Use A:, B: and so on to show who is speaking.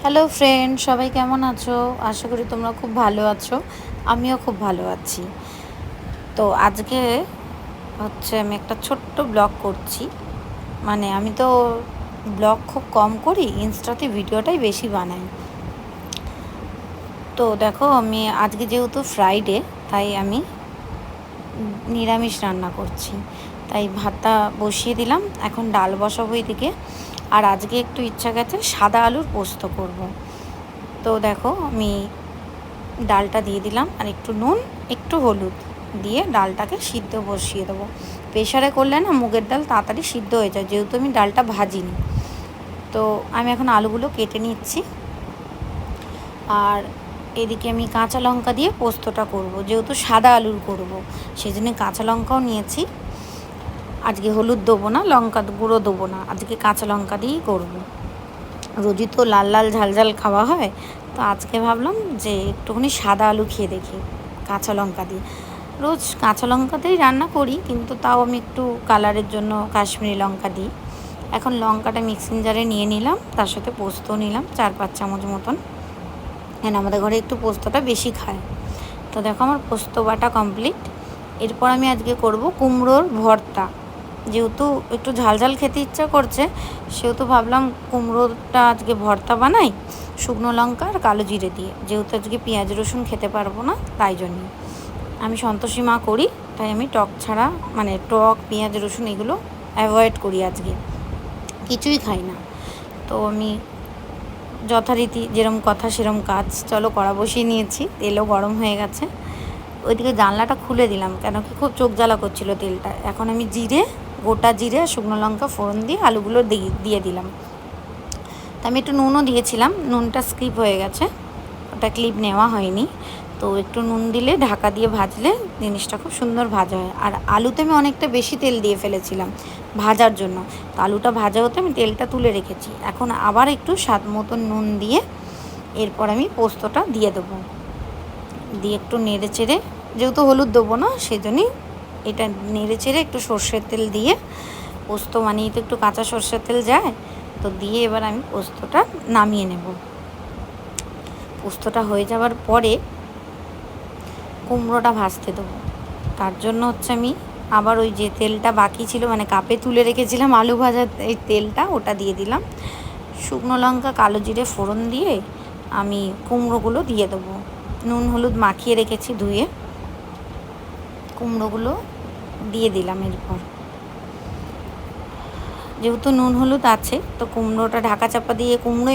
A: Hello friend, সবাই কেমন আছো? আশা করি তোমরা খুব ভালো আছো। আমিও খুব ভালো আছি। তো আজকে আমি একটা ছোট্ট ব্লগ করছি। মানে আমি তো ব্লগ খুব কম করি, ইনস্টাতে ভিডিওটাই বেশি বানাই। তো দেখো, আমি আজকে যেহেতু ফ্রাইডে, তাই আমি নিরামিষ রান্না করছি। তাই ভাতটা বসিয়ে দিলাম, এখন ডাল বসাবো এদিকে। আর আজকে একটু ইচ্ছা গেছে সাদা আলুর পোস্ত করব। তো দেখো, আমি ডালটা দিয়ে দিলাম আর একটু নুন, একটু হলুদ দিয়ে ডালটাকে সিদ্ধ বসিয়ে দেবো। প্রেশারে করলে না মুগের ডাল তাড়াতাড়ি সিদ্ধ হয়ে যায়, যেহেতু আমি ডালটা ভাজিনি। তো আমি এখন আলুগুলো কেটে নিচ্ছি। আর এদিকে আমি কাঁচা লঙ্কা দিয়ে পোস্তটা করব, যেহেতু সাদা আলুর করব, সেই জন্য কাঁচা লঙ্কাও নিয়েছি। আজকে হলুদ দেবো না, লঙ্কা গুঁড়ো দেবো না, আজকে কাঁচা লঙ্কা দিয়েই করব। রোজই তো লাল লাল ঝাল ঝাল খাওয়া হয়, তো আজকে ভাবলাম যে একটুখানি সাদা আলু খেয়ে দেখি কাঁচা লঙ্কা দিয়ে। রোজ কাঁচা লঙ্কাতেই রান্না করি, কিন্তু তাও আমি একটু কালারের জন্য কাশ্মীরি লঙ্কা দিই। এখন লঙ্কাটা মিক্সিং জারে নিয়ে নিলাম, তার সাথে পোস্তও নিলাম 4-5 চামচ মতন। কেন আমাদের ঘরে একটু পোস্তটা বেশি খায়। তো দেখো, আমার পোস্ত বাটা কমপ্লিট। এরপর আমি আজকে করব কুমড়োর ভর্তা। যেহেতু একটু ঝাল ঝাল খেতে ইচ্ছা করছে, সেহেতু ভাবলাম কুমড়োটা আজকে ভর্তা বানাই শুকনো লঙ্কা আর কালো জিরে দিয়ে। যেহেতু আজকে পেঁয়াজ রসুন খেতে পারবো না, তাই জন্য আমি সন্তোষী মা করি, তাই আমি টক ছাড়া, মানে টক পেঁয়াজ রসুন এগুলো অ্যাভয়েড করি, আজকে কিছুই খাই না। তো আমি যথারীতি যেরম কথা সেরম কাজ। চলো, কড়া বসিয়ে নিয়েছি, তেলও গরম হয়ে গেছে। ওইদিকে জানলাটা খুলে দিলাম, কেন কি খুব চোখ জ্বালা করছিল তেলটা। এখন আমি গোটা জিরে আর শুকনো লঙ্কা ফোড়ন দিয়ে আলুগুলো দিয়ে দিলাম। তা আমি একটু নুনও দিয়েছিলাম, নুনটা স্কিপ হয়ে গেছে, ওটা ক্লিপ নেওয়া হয়নি। তো একটু নুন দিলে ঢাকা দিয়ে ভাজলে জিনিসটা খুব সুন্দর ভাজা হয়। আর আলুতে আমি অনেকটা বেশি তেল দিয়ে ফেলেছিলাম ভাজার জন্য, তো আলুটা ভাজা হতে আমি তেলটা তুলে রেখেছি। এখন আবার একটু স্বাদ মতন নুন দিয়ে এরপর আমি পোস্তটা দিয়ে দেবো। দিয়ে একটু নেড়ে চেড়ে, যেহেতু হলুদ দেবো না সেজন্যই এটা নেড়ে চেড়ে একটু সর্ষের তেল দিয়ে, পোস্ত মানিয়ে তো একটু কাঁচা সর্ষের তেল যায়, তো দিয়ে এবার আমি পোস্তটা নামিয়ে নেব। পোস্তটা হয়ে যাওয়ার পরে কুমড়োটা ভাজতে দেবো। তার জন্য আমি আবার ওই যে তেলটা বাকি ছিল, মানে কাপে তুলে রেখেছিলাম আলু ভাজার এই তেলটা, ওটা দিয়ে দিলাম। শুকনো লঙ্কা কালো জিরে ফোড়ন দিয়ে আমি কুমড়োগুলো দিয়ে দেবো। নুন হলুদ মাখিয়ে রেখেছি ধুয়ে, কুমড়োগুলো দিয়ে দিলাম। এরপর যেহেতু নুন হলুদ আছে, তো কুমড়োটা ঢাকা চাপা দিয়ে কুমড়ো